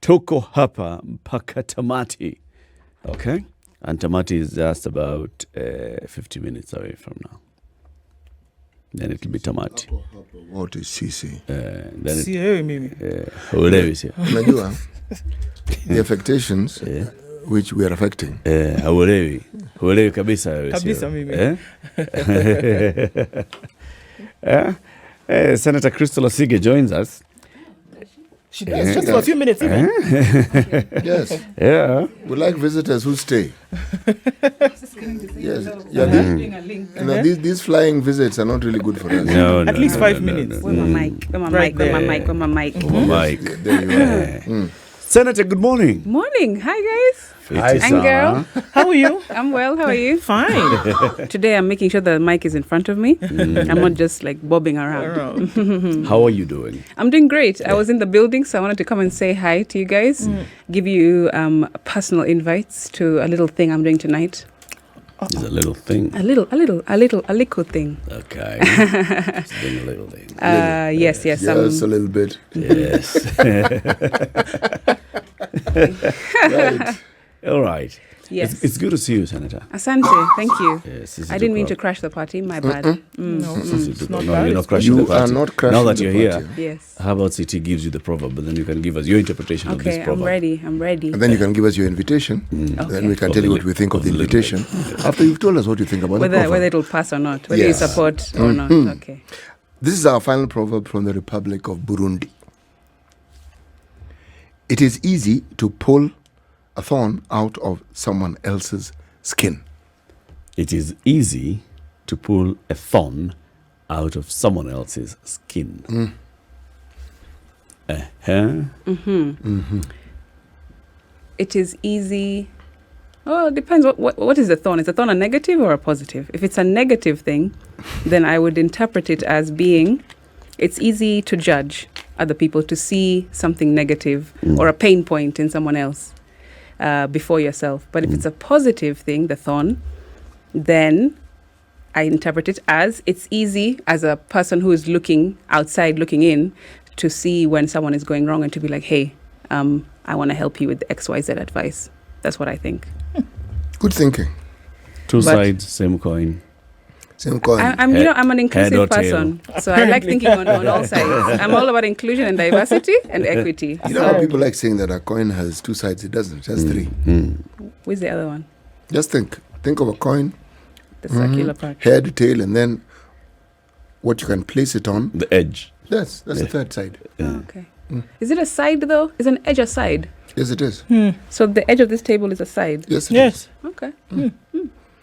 tuko hapa mpaka tamati. Okay? And tamati is just about 50 minutes away from now. Then it will be tamati. What is sisi? Then mimi. Ulewi sio. Unajua the affectations which we are affecting. Ulewi kabisa wewe sio. Kabisa mimi. Senator Crystal Asige joins us. She does, just for a few minutes even. Yes. Yeah. We like visitors who stay. Yes. Yeah, these flying visits are not really good for us. No, At least 5 minutes. Where my mic? Where my mic? Mike. There you are. Senator, good morning. Morning. Hi, guys. Hi, And girl. How are you? I'm well. How are you? Fine. Today, I'm making sure the mic is in front of me. I'm not just like bobbing around. How are you doing? I'm doing great. I was in the building, so I wanted to come and say hi to you guys, give you personal invites to a little thing I'm doing tonight. It's a little thing. A little thing. Okay. It's doing a little thing. Yes. Just a little bit. Yes. Right. All right. Yes. It's good to see you, Senator. Asante, thank you. Yes, I didn't mean to crash the party. My bad. No, You're not bad. not crashing You the party. are not crashing Now that the you're party. here, Yes. how about CT gives you the proverb, but then you can give us your interpretation of this Okay, proverb. I'm ready. And then you can give us your invitation. Then we can tell you what we think of the invitation. After you've told us what you think about the proverb. Whether it'll pass or not, whether Yes. you support or not. Okay. This is our final proverb from the Republic of Burundi. It is easy to pull a thorn out of someone else's skin. It is easy to pull a thorn out of someone else's skin. It is easy. Oh, it depends. What is the thorn? Is the thorn a negative or a positive? If it's a negative thing, then I would interpret it as being, it's easy to judge other people, to see something negative or a pain point in someone else before yourself. But if it's a positive thing, the thorn, then I interpret it as it's easy as a person who is looking outside, looking in, to see when someone is going wrong and to be like, hey, I want to help you with XYZ advice. That's what I think. Good thinking. Two sides, same coin. Same coin. I'm an inclusive or tail. person, so I like thinking on all sides. I'm all about inclusion and diversity and equity. You know how people like saying that a coin has two sides? It doesn't. Just three. Where's the other one? Just think. Think of a coin, The circular part. head, tail, and then what you can place it on. The edge. That's the third side. Oh, okay. Is it a side though? Is an edge a side? Yes, it is. So the edge of this table is a side. Yes, it is. Yes. Okay.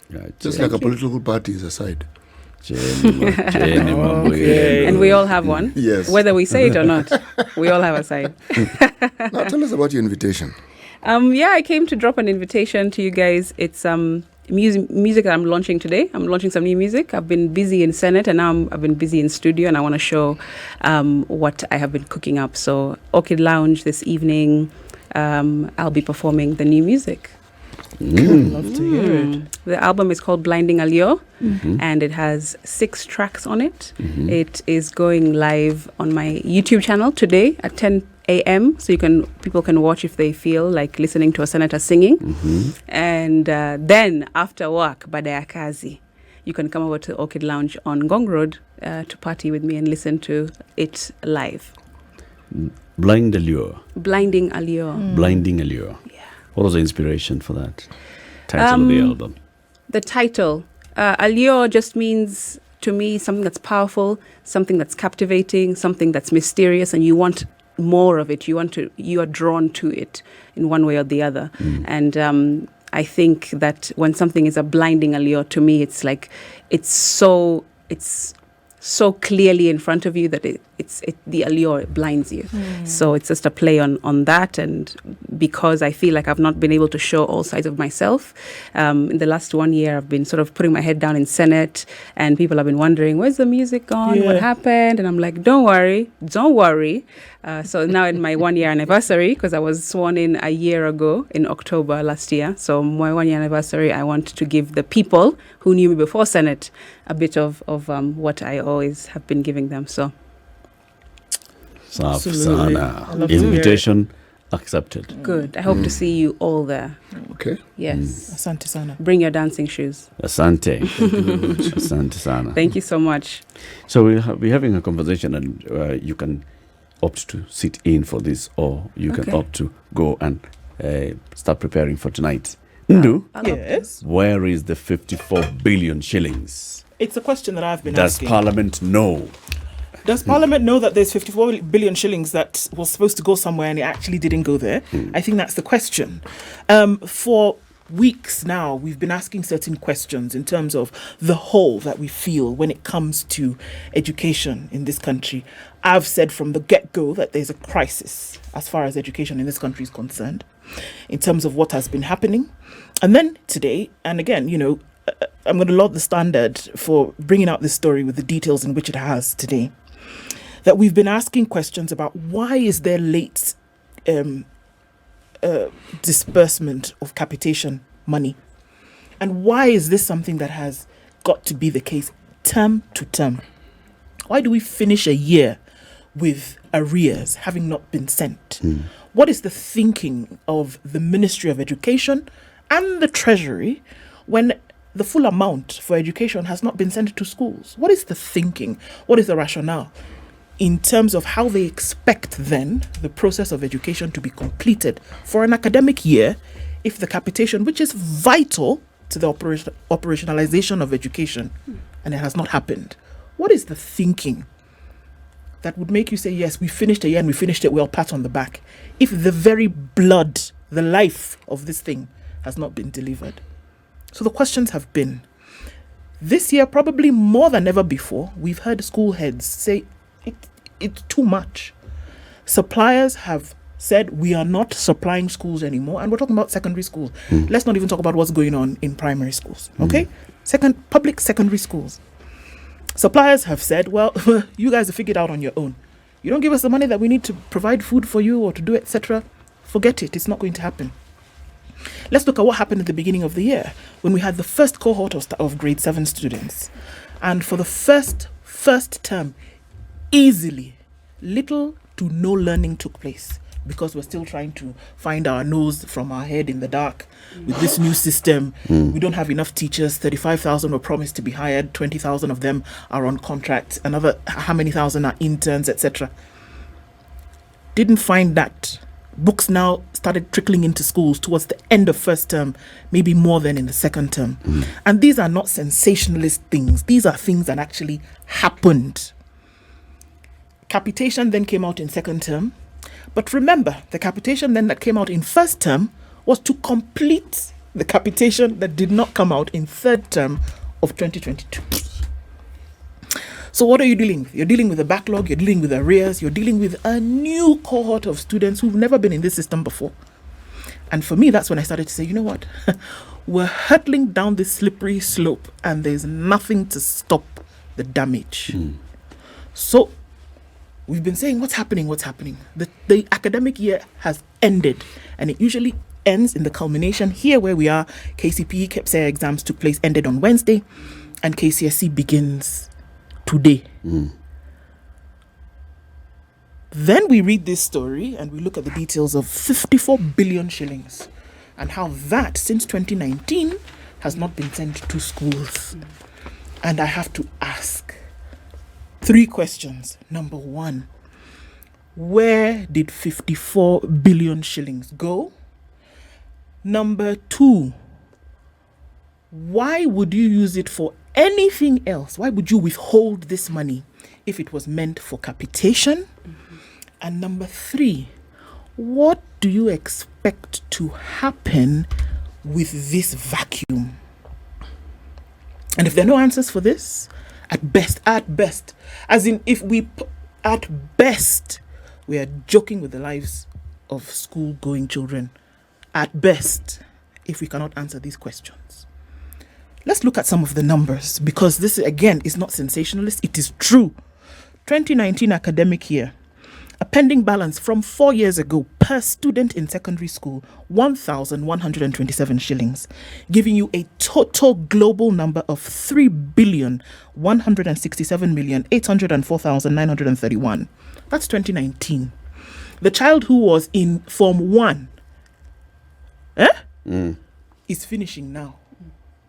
Right. Just like a political party is a side. Okay. And we all have one. Yes. Whether we say it or not, we all have a side. Now tell us about your invitation. I came to drop an invitation to you guys. It's music that I'm launching today. I'm launching some new music. I've been busy in Senate and now I've been busy in studio, and I want to show what I have been cooking up. So Orchid Lounge this evening, I'll be performing the new music. Love to hear it. The album is called Blinding Allure, and it has 6 tracks on it. It is going live on my YouTube channel today at 10 a.m. so people can watch if they feel like listening to a senator singing. And then after work, baada ya kazi, you can come over to Orchid Lounge on Ngong Road to party with me and listen to it live. Blind Allure. Blinding Allure. Blinding Allure. Yeah. What was the inspiration for that title of the album? The title, allure, just means to me something that's powerful, something that's captivating, something that's mysterious, and you want more of it. You are drawn to it in one way or the other. And I think that when something is a blinding allure, to me, it's like it's so clearly in front of you that the allure blinds you. So it's just a play on that, and because I feel like I've not been able to show all sides of myself. In the last 1 year, I've been sort of putting my head down in Senate, and people have been wondering, where's the music gone? Yeah. What happened? And I'm like, don't worry. So now in my 1 year anniversary, because I was sworn in a year ago in October last year. So my 1 year anniversary, I want to give the people who knew me before Senate a bit of what I always have been giving them. So Safi Absolutely. sana. I love to hear it. Invitation Accepted. Good. I hope to see you all there. Okay. Yes. Asante sana. Bring your dancing shoes. Asante. Asante sana. Thank you so much. So we're having a conversation, and you can opt to sit in for this, or you can Okay. opt to go and start preparing for tonight. Ndu, I'll opt in. Yes. where is the 54 billion shillings? It's a question that I've been Does asking. Parliament know? Does Parliament know that there's 54 billion shillings that was supposed to go somewhere and it actually didn't go there? I think that's the question. For weeks now, we've been asking certain questions in terms of the hole that we feel when it comes to education in this country. I've said from the get-go that there's a crisis as far as education in this country is concerned, in terms of what has been happening. And then today, and again, I'm going to laud the Standard for bringing out this story with the details in which it has today, that we've been asking questions about why is there late disbursement of capitation money, and why is this something that has got to be the case term to term? Why do we finish a year with arrears having not been sent? What is the thinking of the Ministry of Education and the Treasury when the full amount for education has not been sent to schools? What is the thinking? What is the rationale in terms of how they expect then the process of education to be completed for an academic year if the capitation, which is vital to the operationalization of education, and it has not happened? What is the thinking that would make you say, yes, we finished a year and we finished it well, pat on the back, if the very blood, the life of this thing has not been delivered? So the questions have been, this year, probably more than ever before, we've heard school heads say it's too much. Suppliers have said we are not supplying schools anymore, and we're talking about secondary schools. Let's not even talk about what's going on in primary schools, okay? Public secondary schools. Suppliers have said, well, you guys have figured out on your own. You don't give us the money that we need to provide food for you or to do etc. Forget it. It's not going to happen. Let's look at what happened at the beginning of the year when we had the first cohort of grade 7 students. And for the first term, easily, little to no learning took place because we're still trying to find our nose from our head in the dark with this new system. We don't have enough teachers. 35,000 were promised to be hired. 20,000 of them are on contract. Another how many thousand are interns, etc. Didn't find that. Books now started trickling into schools towards the end of first term, maybe more than in the second term. And these are not sensationalist things. These are things that actually happened. Capitation then came out in second term. But remember, the capitation then that came out in first term was to complete the capitation that did not come out in third term of 2022. So what are you dealing with? You're dealing with a backlog, you're dealing with arrears, you're dealing with a new cohort of students who've never been in this system before. And for me, that's when I started to say, you know what? We're hurtling down this slippery slope and there's nothing to stop the damage. So we've been saying, what's happening? The academic year has ended, and it usually ends in the culmination here where we are. KCPE, KPSEA exams took place, ended on Wednesday, and KCSE begins today. Then we read this story and we look at the details of 54 billion shillings and how that since 2019 has not been sent to schools. And I have to ask 3 questions. Number 1, where did 54 billion shillings go? Number 2, why would you use it for anything else? Why would you withhold this money if it was meant for capitation? And number 3, what do you expect to happen with this vacuum? And if there are no answers for this, at best, as in at best, we are joking with the lives of school-going children. At best, if we cannot answer these questions. Let's look at some of the numbers, because this, again, is not sensationalist. It is true. 2019 academic year, a pending balance from 4 years ago per student in secondary school, 1,127 shillings, giving you a total global number of 3,167,804,931. That's 2019. The child who was in Form 1 is finishing now.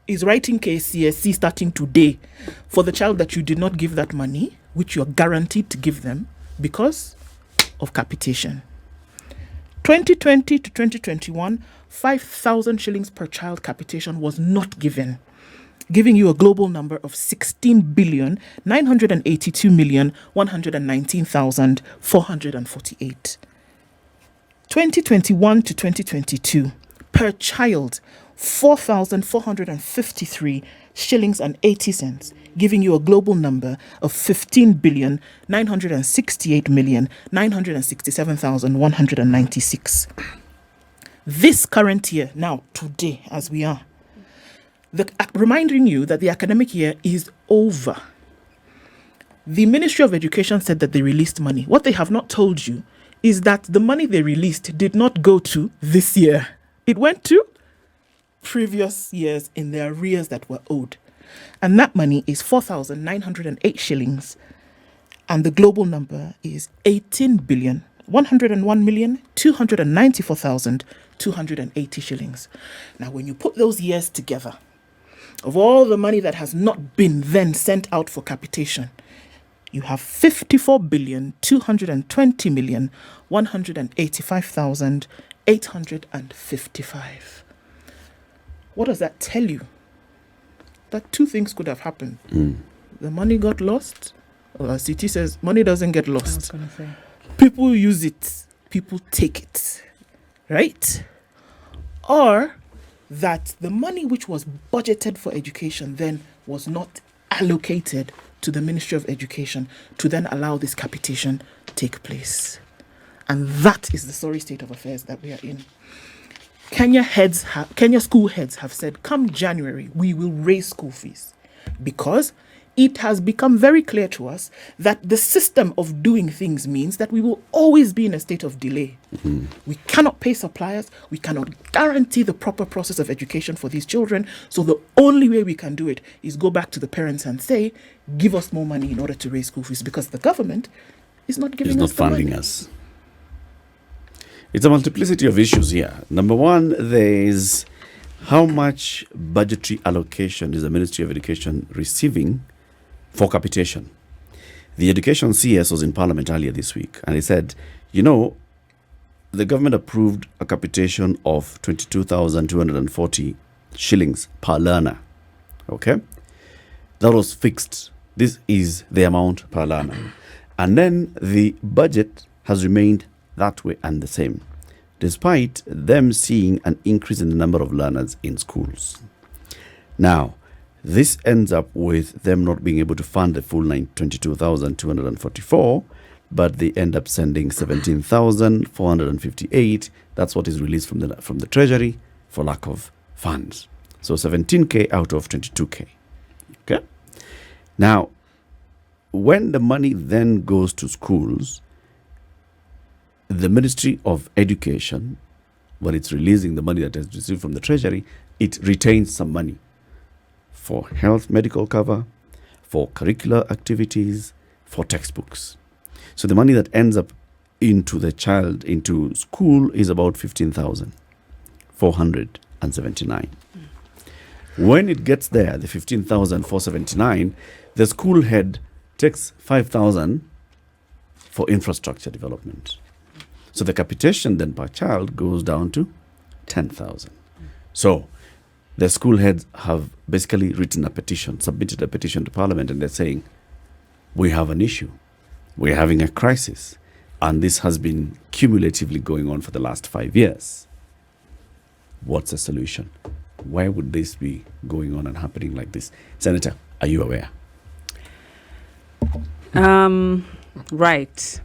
Is writing KCSE starting today for the child that you did not give that money, which you're guaranteed to give them because of capitation. 2020 to 2021, 5,000 shillings per child capitation was not given, giving you a global number of 16,982,119,448. 2021 to 2022, per child, 4,453 shillings and 80 cents, giving you a global number of 15,968,967,196. This current year, now, today, as we are, reminding you that the academic year is over. The Ministry of Education said that they released money. What they have not told you is that the money they released did not go to this year. It went to previous years in the arrears that were owed. And that money is 4,908 shillings. And the global number is 18,101,294,280 shillings. Now, when you put those years together, of all the money that has not been then sent out for capitation, you have 54,220,185,855. What does that tell you? That two things could have happened. The money got lost. Or as CT says, money doesn't get lost. People use it. People take it. Right? Or that the money which was budgeted for education then was not allocated to the Ministry of Education to then allow this capitation take place. And that is the sorry state of affairs that we are in. Kenya school heads have said, come January, we will raise school fees, because it has become very clear to us that the system of doing things means that we will always be in a state of delay. We cannot pay suppliers. We cannot guarantee the proper process of education for these children. So the only way we can do it is go back to the parents and say, give us more money in order to raise school fees, because the government is not giving us the money. It's not funding us. It's a multiplicity of issues here. Number one, there's how much budgetary allocation is the Ministry of Education receiving for capitation. The Education CS was in Parliament earlier this week, and he said, the government approved a capitation of 22,240 shillings per learner. Okay? That was fixed. This is the amount per learner. And then the budget has remained that way and the same, despite them seeing an increase in the number of learners in schools. Now, this ends up with them not being able to fund the full 22,244, but they end up sending 17,458. That's what is released from the Treasury for lack of funds. So 17K out of 22K. Okay? Now, when the money then goes to schools, the Ministry of Education, when it's releasing the money that is received from the Treasury, it retains some money for health medical cover, for curricular activities, for textbooks. So the money that ends up into school is about 15,479. When it gets there, the 15,479, the school head takes 5,000 for infrastructure development. So the capitation then per child goes down to 10,000. So the school heads have basically submitted a petition to Parliament, and they're saying, we have an issue. We're having a crisis. And this has been cumulatively going on for the last 5 years. What's the solution? Why would this be going on and happening like this? Senator, are you aware? Right.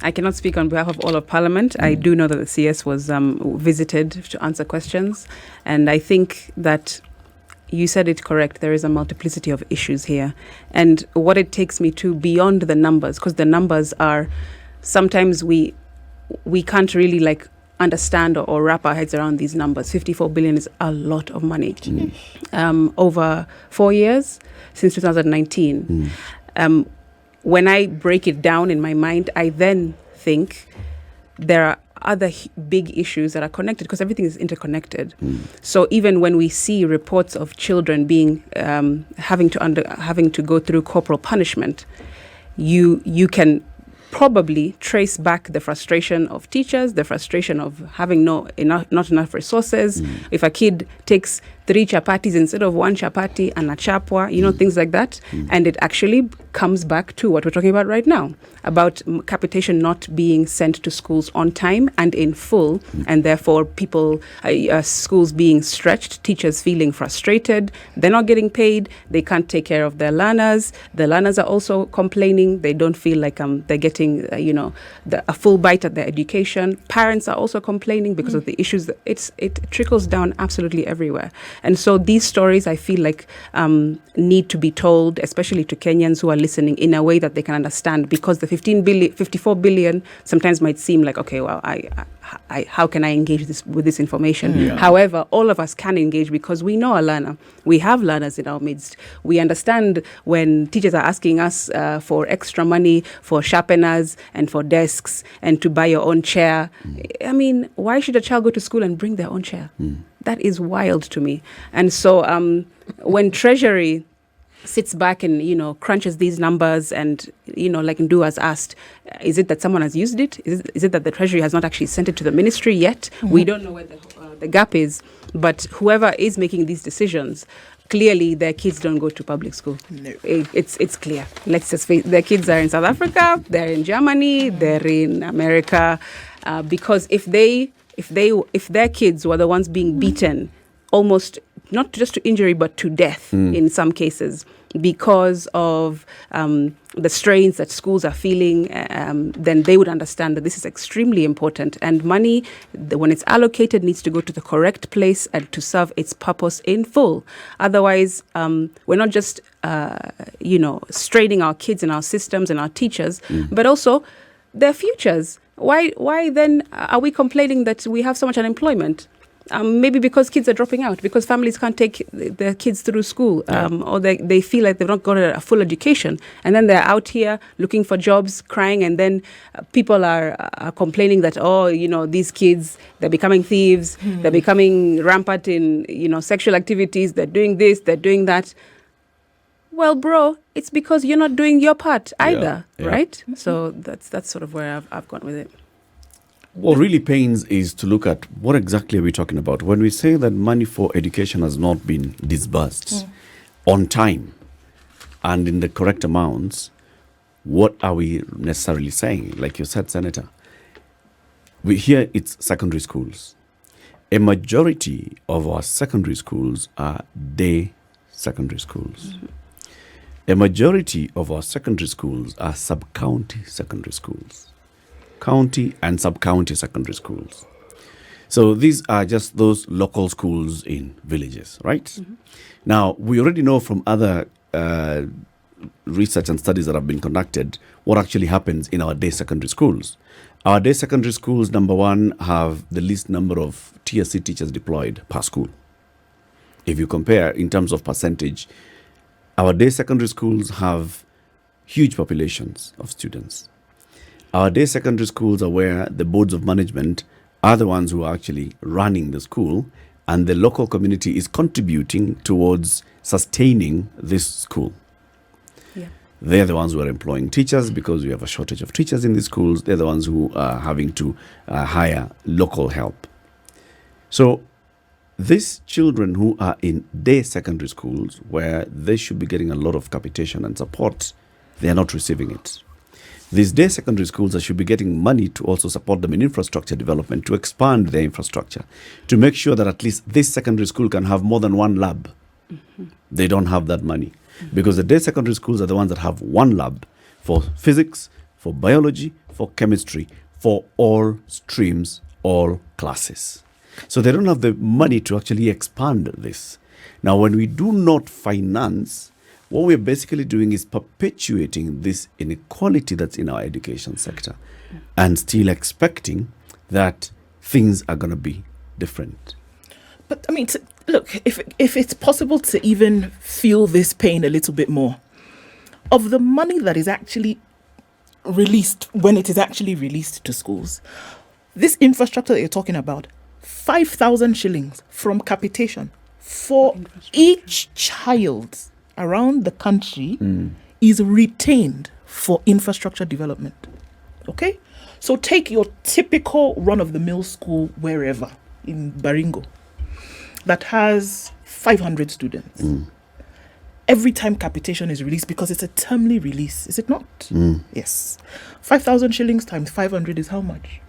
I cannot speak on behalf of all of Parliament. I do know that the CS was visited to answer questions. And I think that you said it correct. There is a multiplicity of issues here. And what it takes me to beyond the numbers, because the numbers are, sometimes we can't really understand or wrap our heads around these numbers. 54 billion is a lot of money. Over 4 years, since 2019. When I break it down in my mind, I then think there are other big issues that are connected, because everything is interconnected. So even when we see reports of children being having to go through corporal punishment, you can probably trace back the frustration of teachers, the frustration of having not enough resources. If a kid takes 3 chapatis instead of 1 chapati and a chapwa, things like that. And it actually comes back to what we're talking about right now, about capitation not being sent to schools on time and in full, and therefore schools being stretched, teachers feeling frustrated, they're not getting paid, they can't take care of their learners. The learners are also complaining, they don't feel like they're getting a full bite at their education. Parents are also complaining because of the issues. It trickles down absolutely everywhere. And so these stories, I feel like, need to be told, especially to Kenyans who are listening, in a way that they can understand, because the 54 billion sometimes might seem like, okay, well, how can I engage with this information? However, all of us can engage, because we know a learner. We have learners in our midst. We understand when teachers are asking us for extra money for sharpeners and for desks and to buy your own chair. I mean, why should a child go to school and bring their own chair? That is wild to me. And so when Treasury sits back and crunches these numbers and like Ndu has asked, is it that someone has used it? Is it that the Treasury has not actually sent it to the ministry yet? We don't know where the gap is, but whoever is making these decisions, clearly their kids don't go to public school. No. It's clear. Let's just face, their kids are in South Africa, they're in Germany, they're in America, because if their kids were the ones being beaten almost not just to injury but to death in some cases because of the strains that schools are feeling, then they would understand that this is extremely important. And money, when it's allocated, needs to go to the correct place and to serve its purpose in full. Otherwise, we're not just, straining our kids and our systems and our teachers, but also their futures. Why then are we complaining that we have so much unemployment? Maybe because kids are dropping out, because families can't take their kids through school, or they feel like they've not got a full education. And then they're out here looking for jobs, crying, and then people are complaining that, these kids, they're becoming thieves, they're becoming rampant in, sexual activities, they're doing this, they're doing that. Well, bro, it's because you're not doing your part either, right? So that's sort of where I've gone with it. What really pains is to look at what exactly are we talking about. When we say that money for education has not been disbursed on time and in the correct amounts, what are we necessarily saying? Like you said, Senator, here it's secondary schools. A majority of our secondary schools are day secondary schools. A majority of our secondary schools are sub-county secondary schools. County and sub-county secondary schools. So these are just those local schools in villages, right? Now, we already know from other research and studies that have been conducted what actually happens in our day secondary schools. Our day secondary schools, number one, have the least number of TSC teachers deployed per school. If you compare in terms of percentage, our day secondary schools have huge populations of students. Our day secondary schools are where the boards of management are the ones who are actually running the school, and the local community is contributing towards sustaining this school. They're the ones who are employing teachers because we have a shortage of teachers in these schools. They're the ones who are having to hire local help. So these children who are in day secondary schools, where they should be getting a lot of capitation and support, they are not receiving it. These day secondary schools should be getting money to also support them in infrastructure development, to expand their infrastructure, to make sure that at least this secondary school can have more than one lab. They don't have that money because the day secondary schools are the ones that have one lab for physics, for biology, for chemistry, for all streams, all classes. So they don't have the money to actually expand this. Now, when we do not finance, what we're basically doing is perpetuating this inequality that's in our education sector and still expecting that things are going to be different. But I mean, look, if it's possible to even feel this pain a little bit more, of the money that is actually released, when it is actually released to schools, This infrastructure that you're talking about, 5,000 shillings from capitation for each child around the country is retained for infrastructure development. Okay? So take your typical run-of-the-mill school wherever in Baringo that has 500 students. Every time capitation is released, because it's a termly release, is it not? Yes. 5,000 shillings times 500 is how much?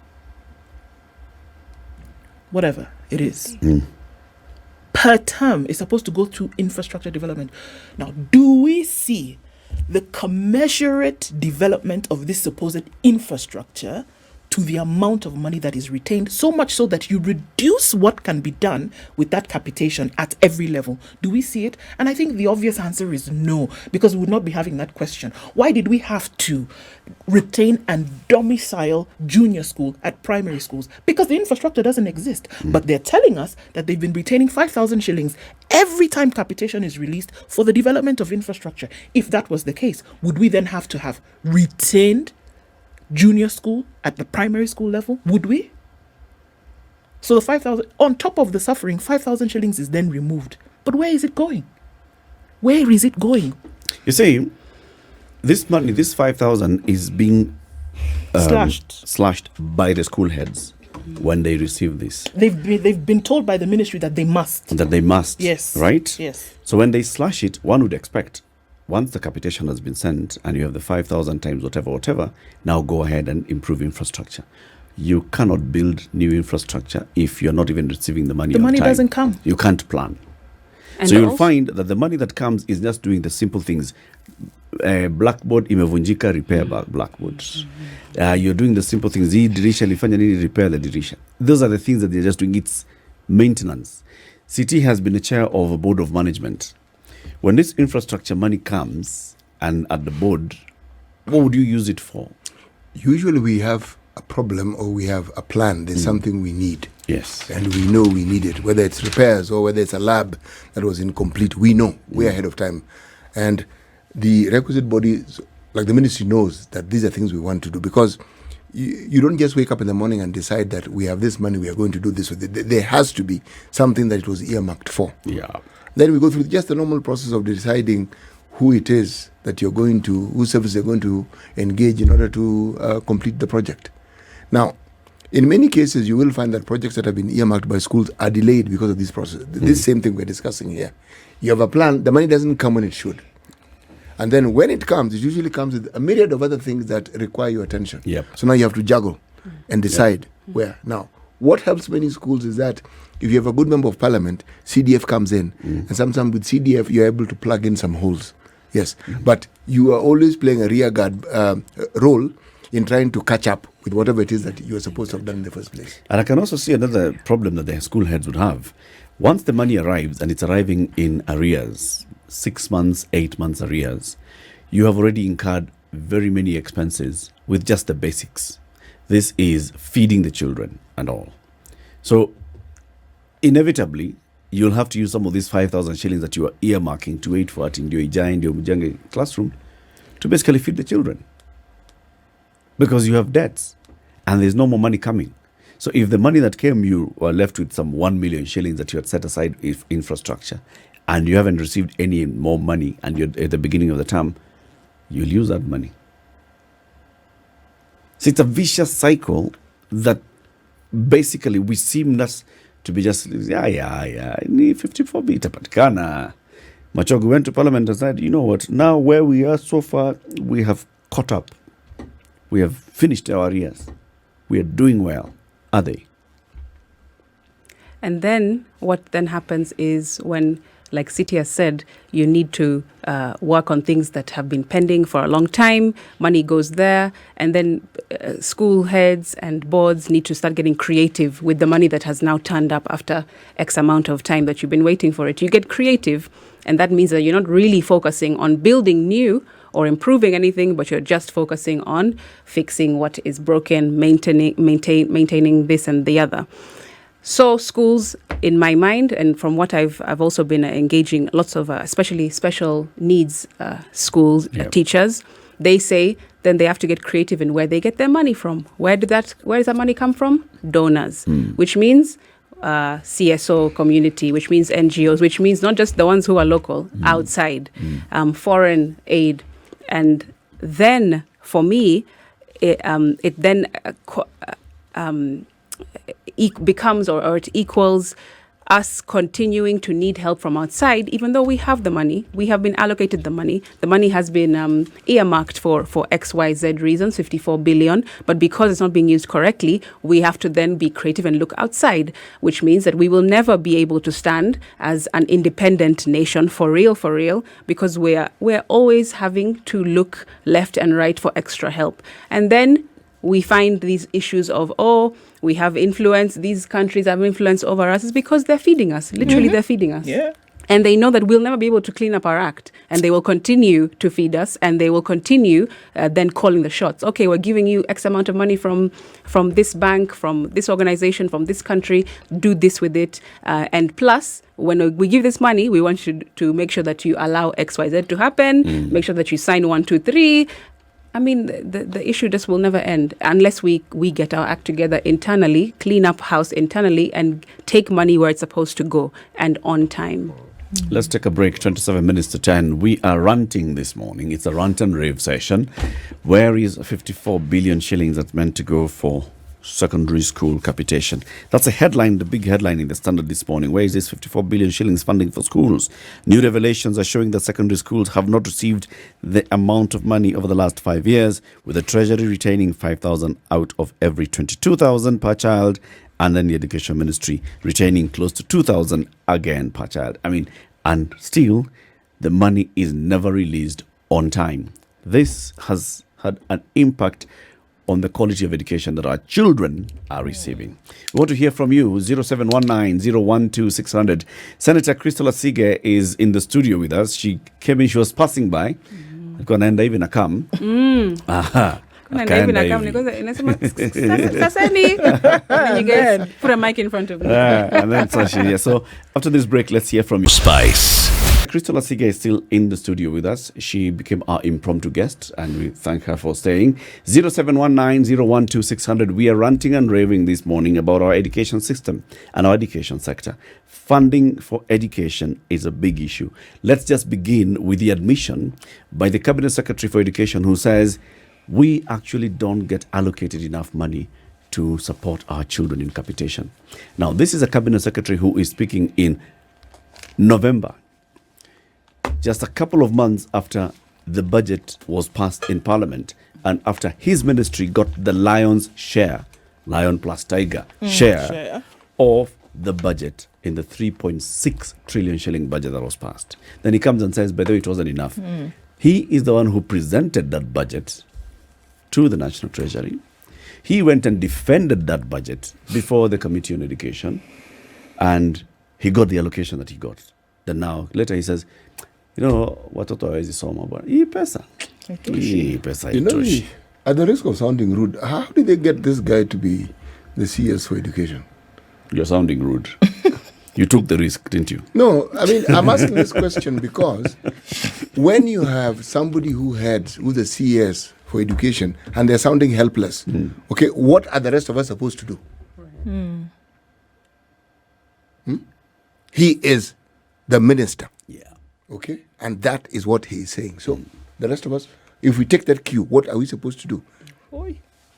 Whatever it is. Per term is supposed to go to infrastructure development. Now, do we see the commensurate development of this supposed infrastructure to the amount of money that is retained, so much so that you reduce what can be done with that capitation at every level? Do we see it? And I think the obvious answer is no, because we would not be having that question. Why did we have to retain and domicile junior school at primary schools? Because the infrastructure doesn't exist. But they're telling us that they've been retaining 5,000 shillings every time capitation is released for the development of infrastructure. If that was the case, would we then have to have retained junior school at the primary school level? Would we? So the 5,000, on top of the suffering, 5,000 shillings is then removed. But where is it going? Where is it going? You see, this money, this 5,000 is being slashed by the school heads when they receive this. They've been told by the ministry that they must. That they must. Yes. Right? Yes. So when they slash it, one would expect, once the capitation has been sent and you have the 5,000 times whatever, now go ahead and improve infrastructure. You cannot build new infrastructure if you're not even receiving the money. The on money time. doesn't come. You can't plan. And So you'll also- find that the money that comes is just doing the simple things. Blackboard imevunjika, repair blackboard. You're doing the simple things. Hii dirisha ilifanya nini, repair the dirisha. Those are the things that they're just doing. It's maintenance. CT has been the chair of a board of management. When this infrastructure money comes and at the board, what would you use it for? Usually we have a problem or we have a plan. There's something we need. Yes. And we know we need it. Whether it's repairs or whether it's a lab that was incomplete, we know. We're ahead of time. And the requisite body, like the ministry, knows that these are things we want to do, because you don't just wake up in the morning and decide that we have this money, we are going to do this with it. There has to be something that it was earmarked for. Yeah. Then we go through just the normal process of deciding who it is that you're going to, whose service you're going to engage in order to complete the project. Now, in many cases, you will find that projects that have been earmarked by schools are delayed because of this process. This same thing we're discussing here. You have a plan, the money doesn't come when it should. And then when it comes, it usually comes with a myriad of other things that require your attention. Yep. So now you have to juggle and decide where. Now, what helps many schools is that if you have a good member of parliament, CDF comes in. And sometimes with CDF, you're able to plug in some holes. Yes. But you are always playing a rearguard role in trying to catch up with whatever it is that you are supposed to have done in the first place. And I can also see another problem that the school heads would have. Once the money arrives and it's arriving in arrears, 6 months, 8 months arrears, you have already incurred very many expenses with just the basics. This is feeding the children and all. So inevitably, you'll have to use some of these 5,000 shillings that you are earmarking to wait for it in your Mujanga classroom to basically feed the children. Because you have debts and there's no more money coming. So if the money that came, you were left with some 1 million shillings that you had set aside if infrastructure, and you haven't received any more money, and you're at the beginning of the term, you'll use that money. So it's a vicious cycle that basically we seem not to be just, ni 54B itapatikana. Machogu went to parliament and said, you know what, now where we are so far, we have caught up. We have finished our arrears. We are doing well. Are they? And then what then happens is when, like Siti has said, you need to work on things that have been pending for a long time. Money goes there. And then school heads and boards need to start getting creative with the money that has now turned up after X amount of time that you've been waiting for it. You get creative. And that means that you're not really focusing on building new or improving anything, but you're just focusing on fixing what is broken, maintaining this and the other. So schools, in my mind, and from what I've also been engaging lots of, especially special needs schools, Yep. teachers, they say then they have to get creative in where they get their money from. Where does that money come from? Donors, which means CSO community, which means NGOs, which means not just the ones who are local, outside, foreign aid. And then for me, it then becomes or it equals us continuing to need help from outside, even though we have the money. We have been allocated the money. The money has been earmarked for XYZ reasons, 54 billion. But because it's not being used correctly, we have to then be creative and look outside, which means that we will never be able to stand as an independent nation for real, because we're always having to look left and right for extra help. And then we find these issues of, we have influence, these countries have influence over us. It's because they're feeding us. Literally, they're feeding us. Yeah. And they know that we'll never be able to clean up our act. And they will continue to feed us, and they will continue then calling the shots. Okay, we're giving you X amount of money from this bank, from this organization, from this country. Do this with it. And plus, when we give this money, we want you to make sure that you allow XYZ to happen. Make sure that you sign 1, 2, 3. I mean, the issue just will never end unless we get our act together internally, clean up house internally, and take money where it's supposed to go and on time. Let's take a break. 27 minutes to 10. We are ranting this morning. It's a rant and rave session. Where is 54 billion shillings that's meant to go for secondary school capitation? That's a headline, the big headline in the Standard this morning. Where is this 54 billion shillings funding for schools? New revelations are showing that secondary schools have not received the amount of money over the last 5 years, with the Treasury retaining 5,000 out of every 22,000 per child, and then the Education Ministry retaining close to 2,000 again per child. I mean, and still the money is never released on time. This has had an impact on the quality of education that our children are receiving. We want to hear from you. 0719-012-600. Senator Crystal Asige is in the studio with us. She came in, she was passing by. Naenda hivi nakam. Aha. Akaenda hivi. And you guys put a mic in front of me. And then so after this break, let's hear from you. Spice. Crystal Asige is still in the studio with us. She became our impromptu guest, and we thank her for staying. 0719-012-600. We are ranting and raving this morning about our education system and our education sector. Funding for education is a big issue. Let's just begin with the admission by the Cabinet Secretary for Education, who says we actually don't get allocated enough money to support our children in capitation. Now, this is a Cabinet Secretary who is speaking in November, just a couple of months after the budget was passed in Parliament, and after his ministry got the lion's share, lion plus tiger share of the budget in the 3.6 trillion shilling budget that was passed. Then he comes and says, by the way, it wasn't enough. He is the one who presented that budget to the National Treasury. He went and defended that budget before the Committee on Education, and he got the allocation that he got. Then now, later he says, watoto hawezi soma bwana. Hii pesa haitoshi. At the risk of sounding rude, how did they get this guy to be the CS for education? You're sounding rude. You took the risk, didn't you? No, I mean, I'm asking this question because when you have somebody who's a CS for education and they're sounding helpless, okay, what are the rest of us supposed to do? He is the minister. Yeah. Okay, and that is what he is saying. So the rest of us, if we take that cue, what are we supposed to do?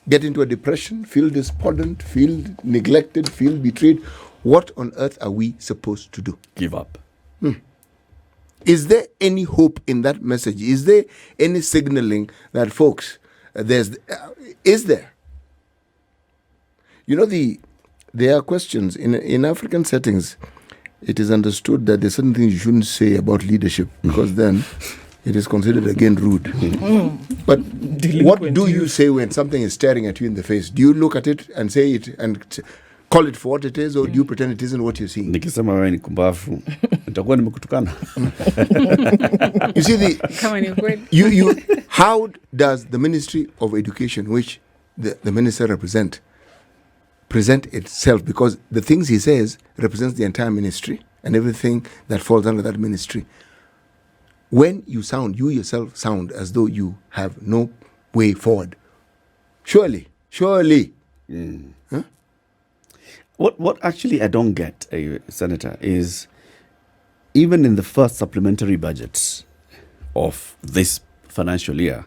Get into a depression, feel despondent, feel neglected, feel betrayed? What on earth are we supposed to do? Give up. Is there any hope in that message? Is there any signaling that, folks, is there? There are questions in African settings. It is understood that there's certain things you shouldn't say about leadership because then it is considered again rude. But what do you say when something is staring at you in the face? Do you look at it and say it and call it for what it is, or do you pretend it isn't what you're seeing? Nikisema wewe ni kumbafu, nitakuwa nimekutukana. You see how does the Ministry of Education, which the minister present itself, because the things he says represents the entire ministry and everything that falls under that ministry. when you yourself sound as though you have no way forward. Surely. Huh? What actually I don't get, Senator, is even in the first supplementary budget of this financial year,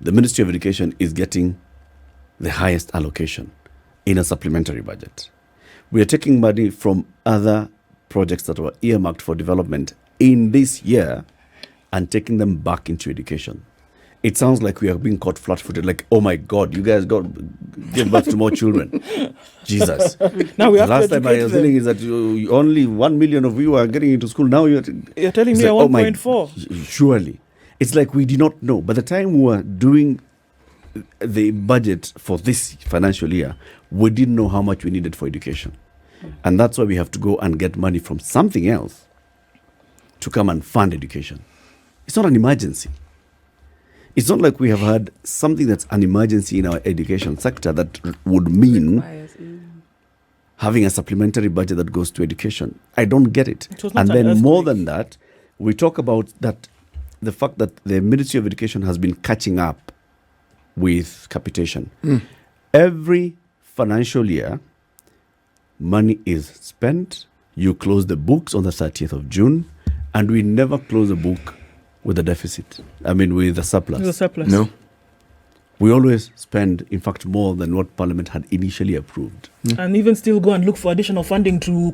the Ministry of Education is getting the highest allocation in a supplementary budget. We are taking money from other projects that were earmarked for development in this year and taking them back into education. It sounds like we are being caught flat-footed, like, oh my God, you guys gave birth to more children. Jesus. Now we have the last to time I was educate telling is that you, only 1 million of you are getting into school. Now you're telling me it's a like, oh my- 1.4. Surely. It's like we did not know. By the time we were doing the budget for this financial year, we didn't know how much we needed for education. And that's why we have to go and get money from something else to come and fund education. It's not an emergency. It's not like we have had something that's an emergency in our education sector that would mean Requires, having a supplementary budget that goes to education. I don't get it. It was not And an then more earthquake. than that, we talk about that the fact that the Ministry of Education has been catching up with capitation. Every financial year, money is spent. You close the books on the 30th of June, and we never close a book with a deficit. I mean, with a surplus. The surplus. No. We always spend, in fact, more than what Parliament had initially approved. And even still go and look for additional funding to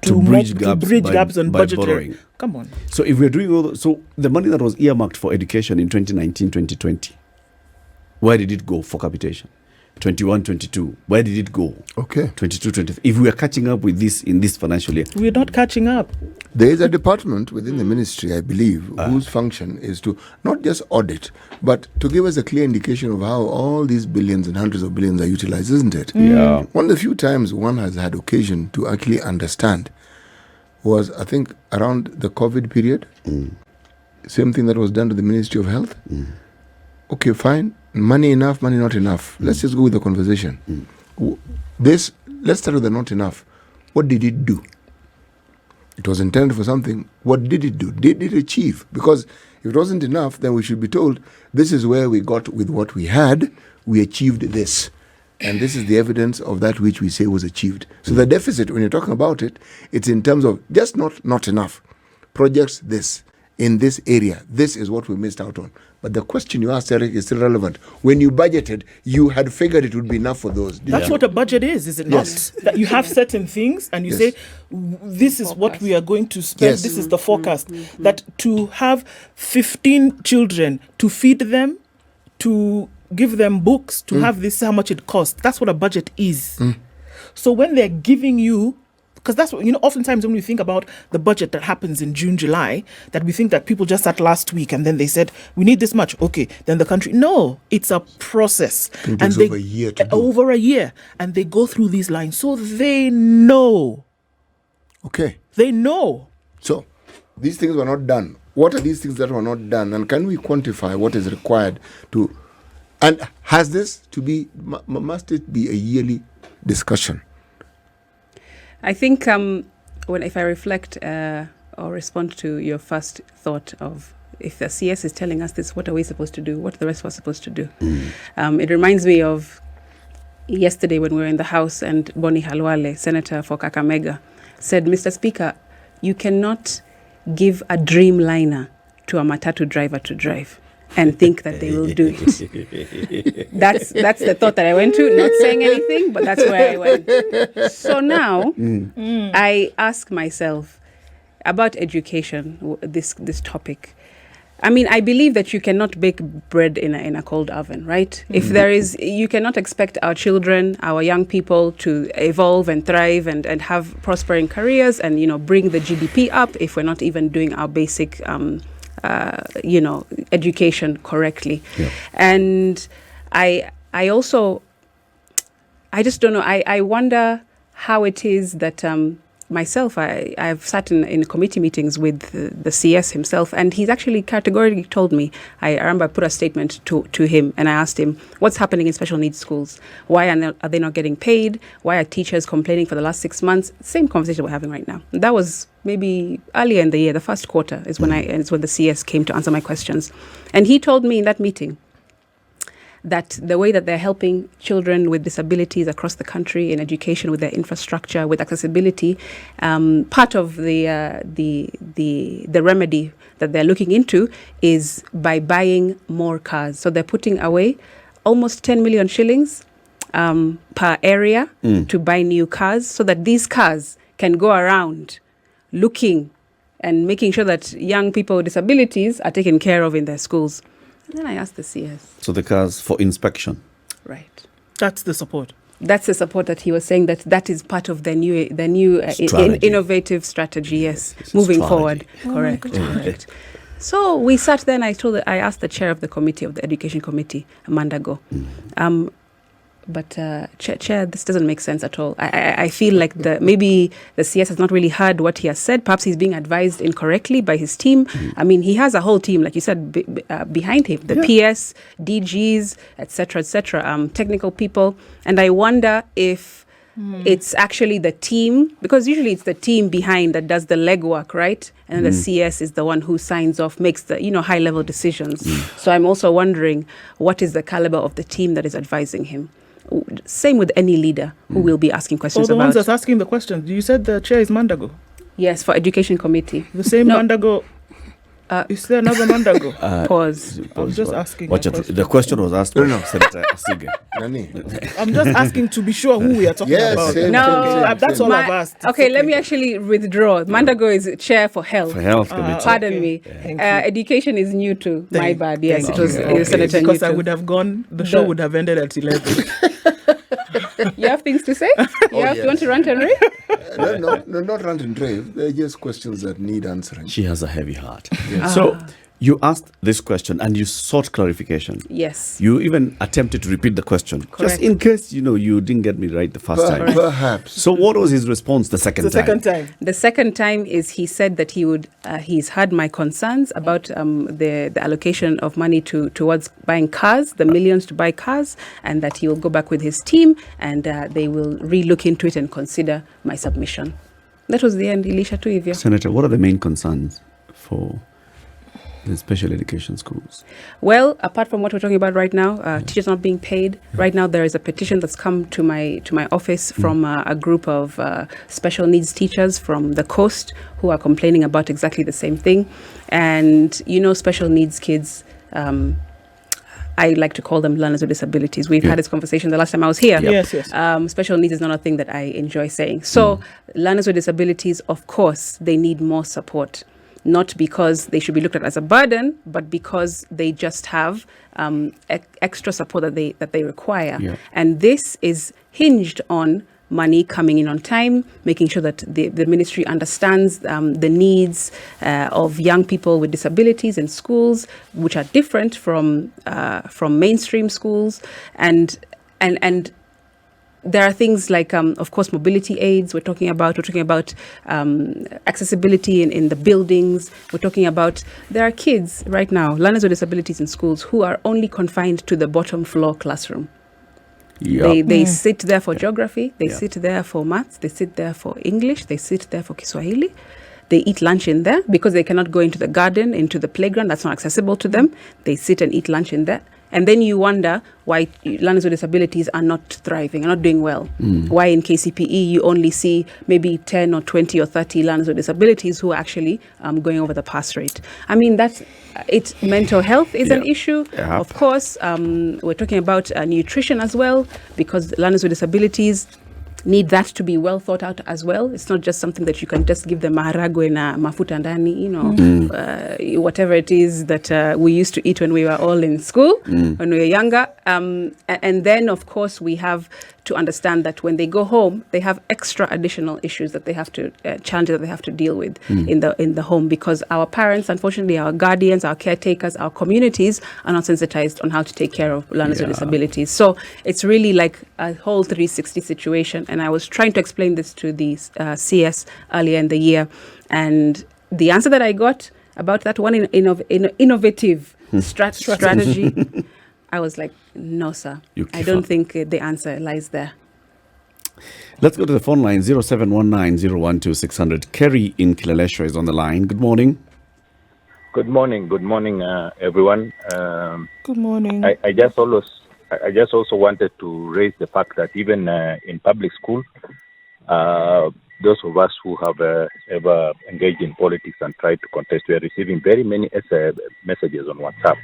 bridge gaps gaps and by budgetary. borrowing. Come on. So if we're doing all so the money that was earmarked for education in 2019, 2020, where did it go for capitation? 21, 22, where did it go? Okay. 22, 23. If we are catching up with this in this financial year, We're not catching up. There is a department within the ministry, I believe, whose function is to not just audit, but to give us a clear indication of how all these billions and hundreds of billions are utilized, isn't it? yeah, One of the few times one has had occasion to actually understand was, I think, around the COVID period. Same thing that was done to the Ministry of Health. Okay, fine. Money enough, money not enough. Let's just go with the conversation. Let's start with the not enough. What did it do? It was intended for something. What did it do? Did it achieve? Because if it wasn't enough, then we should be told, this is where we got with what we had. We achieved this. And this is the evidence of that which we say was achieved. So the deficit, when you're talking about it, it's in terms of just not enough. Projects this, in this area, this is what we missed out on. But the question you asked, Eric, is still relevant. When you budgeted, you had figured it would be enough for those. That's what a budget is it Yes. not? That you have certain things and you Yes. say, this is what we are going to spend. Yes. This is the forecast. That to have 15 children, to feed them, to give them books, to have this, how much it costs. That's what a budget is. So when they're giving you, because that's what, oftentimes when we think about the budget that happens in June, July, that we think that people just sat last week and then they said, we need this much. Okay, then the country, no, it's a process. It takes over a year to do. Over a year. And they go through these lines. So they know. Okay. They know. So these things were not done. What are these things that were not done? And can we quantify what is required to... And has this to be... Must it be a yearly discussion? I think if I reflect or respond to your first thought of if the CS is telling us this, what are we supposed to do? What are the rest of us supposed to do? It reminds me of yesterday when we were in the House and Boni Halwale, Senator for Kakamega, said, Mr. Speaker, you cannot give a dreamliner to a matatu driver to drive and think that they will do it. That's the thought that I went to, not saying anything, but that's where I went. So now I ask myself about education, this topic. I mean, I believe that you cannot bake bread in a cold oven, right? If there is, you cannot expect our children, our young people to evolve and thrive and have prospering careers and, bring the GDP up if we're not even doing our basic education correctly. Yeah. And I also, I just don't know. I wonder how it is that myself, I've sat in committee meetings with the CS himself, and he's actually categorically told me, I remember I put a statement to him, and I asked him, what's happening in special needs schools? Why are they not getting paid? Why are teachers complaining for the last 6 months? Same conversation we're having right now. That was maybe earlier in the year, the first quarter is when the CS came to answer my questions. And he told me in that meeting that the way that they're helping children with disabilities across the country in education, with their infrastructure, with accessibility, part of the remedy that they're looking into is by buying more cars. So they're putting away almost 10 million shillings per area to buy new cars, so that these cars can go around looking and making sure that young people with disabilities are taken care of in their schools. And then I asked the CS. So the cars for inspection. Right. That's the support. That's the support that he was saying, that is part of the new innovative strategy. Yes, It's moving strategy. forward. Correct. So we sat there, and I asked the chair of the committee, of the education committee, Amanda Go. But chair, this doesn't make sense at all. I feel like maybe the CS has not really heard what he has said. Perhaps he's being advised incorrectly by his team. I mean, he has a whole team, like you said, behind him. The PS, DGs, etc., technical people. And I wonder if it's actually the team, because usually it's the team behind that does the legwork, right? And the CS is the one who signs off, makes the high-level decisions. So I'm also wondering, what is the caliber of the team that is advising him? Same with any leader who will be asking questions the about. ones that's asking the questions. You said the chair is Mandago. Yes, for education committee. The same No. Mandago. Is there another Mandago? Pause. I'm just asking. Watch a it. question. The question was asked by Senator Asige. Nani? I'm just asking to be sure who we are talking Yes, about. same, No, same. That's all I've asked. Okay, let me actually withdraw. Mandago is chair for health. For health committee. Pardon Okay. me. Thank you. Education is new too. My Thank- bad. Yes, thank it was, you. it was Senator Because I Newton. would have gone, the show The- would have ended at 11. You have things to say? You yes. want to rant and rave? No, not rant and rave. They're just questions that need answering. She has a heavy heart. So you asked this question and you sought clarification. Yes. You even attempted to repeat the question, Correct. just in case you didn't get me right the first time. Perhaps. So what was his response the second The time? second time. The second time is he said that he's heard my concerns about the allocation of money towards buying cars, the millions to buy cars, and that he will go back with his team and they will re-look into it and consider my submission. That was the end, Elisha Tuivia. Senator, what are the main concerns for the special education schools? Well, apart from what we're talking about right now, teachers not being paid. Right now, there is a petition that's come to my office from a group of special needs teachers from the coast who are complaining about exactly the same thing. And special needs kids. I like to call them learners with disabilities. We've had this conversation the last time I was here. Yes. Special needs is not a thing that I enjoy saying. So, learners with disabilities, of course, they need more support. Not because they should be looked at as a burden, but because they just have extra support that they require. Yeah. And this is hinged on money coming in on time, making sure that the ministry understands the needs of young people with disabilities in schools, which are different from mainstream schools, and there are things like, of course, mobility aids. We're talking about accessibility in the buildings. We're talking about, there are kids right now, learners with disabilities in schools, who are only confined to the bottom floor classroom. Yeah. They sit there for geography, they Yeah. sit there for maths, they sit there for English, they sit there for Kiswahili. They eat lunch in there because they cannot go into the garden, into the playground. That's not accessible to them. They sit and eat lunch in there. And then you wonder why learners with disabilities are not thriving, are not doing well. Why in KCPE you only see maybe 10 or 20 or 30 learners with disabilities who are actually going over the pass rate. I mean, mental health is an issue. Yep. Of course, we're talking about nutrition as well, because learners with disabilities need that to be well thought out as well. It's not just something that you can just give them maharagwe na mafuta ndani, whatever it is that we used to eat when we were all in school, when we were younger. And then, of course, we have to understand that when they go home, they have extra additional issues that they have to challenges that they have to deal with in the home, because our parents, unfortunately, our guardians, our caretakers, our communities are not sensitized on how to take care of learners with disabilities. So it's really like a whole 360 situation. And I was trying to explain this to the CS earlier in the year, and the answer that I got about that one innovative strategy, I was like, no, sir. I don't think the answer lies there. Let's go to the phone line, 0719-012-600. Kerry in Kileleshwa is on the line. Good morning. Good morning, everyone. Good morning. I just also wanted to raise the fact that even in public school, those of us who have ever engaged in politics and tried to contest, we are receiving very many messages on WhatsApp.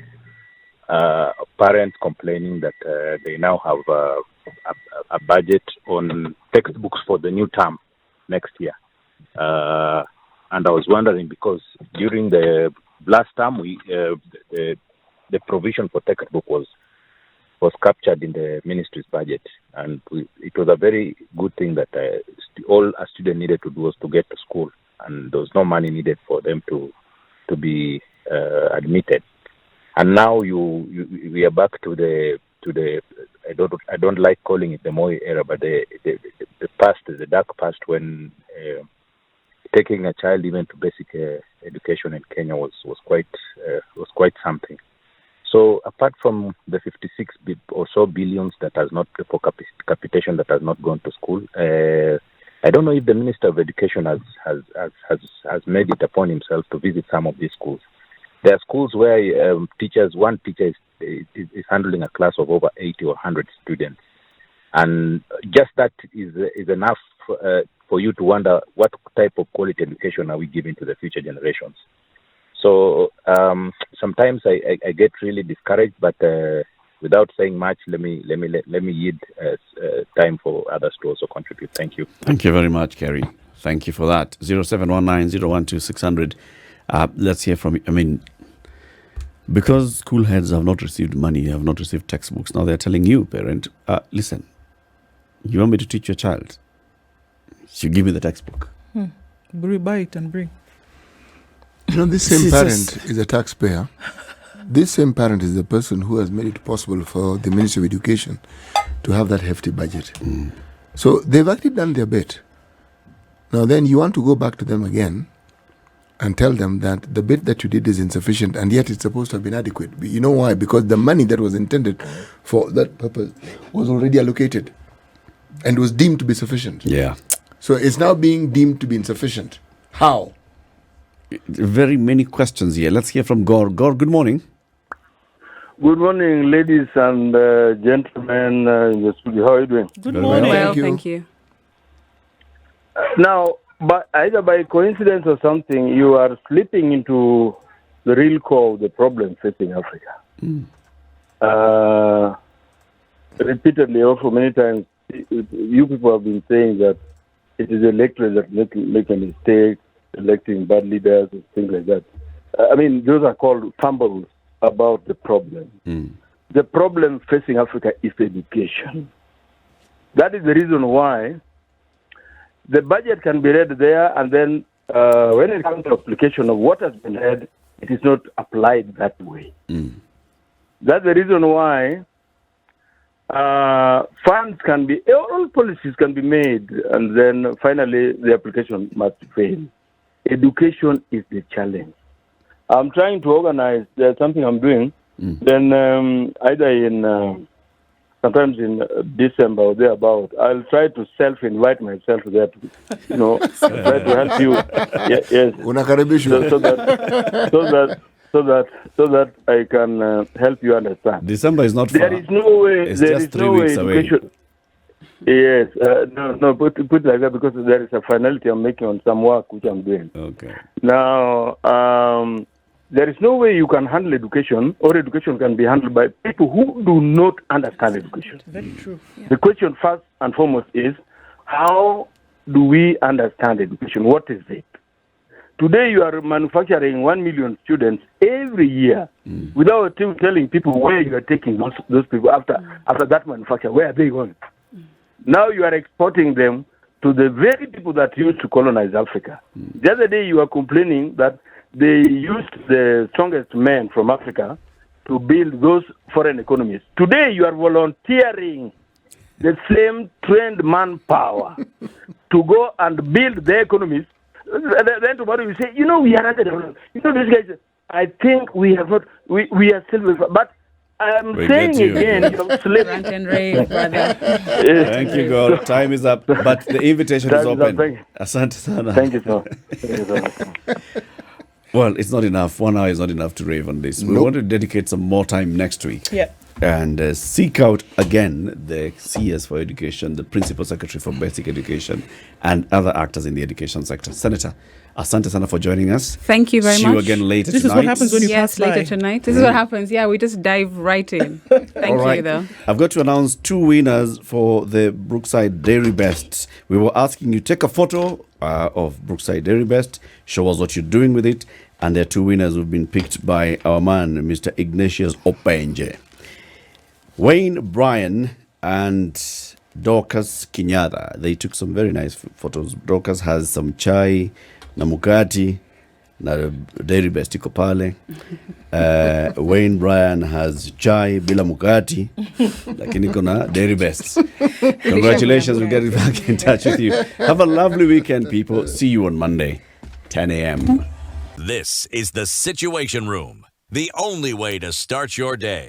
Parents complaining that they now have a budget on textbooks for the new term next year. And I was wondering, because during the last term, the provision for textbook was captured in the ministry's budget, and it was a very good thing that all a student needed to do was to get to school, and there was no money needed for them to be admitted. And now we are back to the I don't like calling it the Moi era, but the past, the dark past, when taking a child even to basic education in Kenya was quite something. So apart from the 56 or so billions that has not for capitation that has not gone to school, I don't know if the Minister of Education has made it upon himself to visit some of these schools. There are schools where one teacher is handling a class of over 80 or 100 students, and just that is enough for you to wonder what type of quality education are we giving to the future generations. So sometimes I get really discouraged, but without saying much, let me yield time for others to also contribute. Thank you. Thank you very much, Kerry. Thank you for that. 0719-012-600. Let's hear from you. I mean, because school heads have not received money, have not received textbooks, now they're telling you, parent, listen, you want me to teach your child? You give me the textbook. Buy it and bring. You know, this same parent is a taxpayer. This same parent is the person who has made it possible for the Ministry of Education to have that hefty budget. So they've actually done their bit. Now then you want to go back to them again and tell them that the bit that you did is insufficient, and yet it's supposed to have been adequate. You know why? Because the money that was intended for that purpose was already allocated and was deemed to be sufficient. Yeah. So it's now being deemed to be insufficient. How? Very many questions here. Let's hear from Gaur. Gaur, good morning. Good morning, ladies and gentlemen in the studio. How are you doing? Good Very morning. well. Thank you. Now, either by coincidence or something, you are slipping into the real core of the problem facing Africa. Repeatedly, also many times, you people have been saying that it is the electorate that make a mistake, electing bad leaders and things like that. I mean, those are called fumbles about the problem. The problem facing Africa is education. That is the reason why the budget can be read there, and then when it comes to application of what has been read, it is not applied that way. That's the reason why funds can be, all policies can be made, and then finally the application must fail. Education is the challenge. I'm trying to organize, there's something I'm doing, then either in sometimes in December or thereabout, I'll try to self-invite myself there to, try to help you. Yes. So that I can help you understand. December is not far. There is no way. It's there just is 3 no weeks way away. education. Yes. No. Put it like that, because there is a finality I'm making on some work which I'm doing. Okay. Now, there is no way you can handle education, or education can be handled by people who do not understand education. Very true. The question first and foremost is, how do we understand education? What is it? Today you are manufacturing 1 million students every year without telling people where you are taking those people after that manufacture. Where are they going? Now you are exporting them to the very people that used to colonize Africa. The other day you were complaining that they used the strongest men from Africa to build those foreign economies. Today you are volunteering the same trained manpower to go and build their economies. Then tomorrow you say, we are underdeveloped. These guys, I think we have not, we are still, but I'm saying again, Rant and rave, brother. Thank you, God. Time is up, but the invitation is open. Asante sana. Thank you, sir. Well, it's not enough. 1 hour is not enough to rave on this. We want to dedicate some more time next week. Yeah. And seek out again the CS for Education, the Principal Secretary for Basic Education, and other actors in the education sector. Senator, asante sana for joining us. Thank you very much. See you again later This tonight. is what happens when you Yes, pass by. later tonight. This is what happens. Yeah, we just dive right in. Thank All you, though. I've got to announce 2 winners for the Brookside Dairy Best. We were asking you take a photo of Brookside Dairy Best, show us what you're doing with it, and there are 2 winners who've been picked by our man, Mr. Ignatius Openje. Wayne Bryan and Dorcas Kinyada. They took some very nice photos. Dorcas has some chai na mukati na Dairy Best iko pale. Wayne Bryan has chai bila mukati lakini kuna Dairy Best. Congratulations, we'll get back in touch with you. Have a lovely weekend, people. See you on Monday, 10 a.m. This is the Situation Room, the only way to start your day.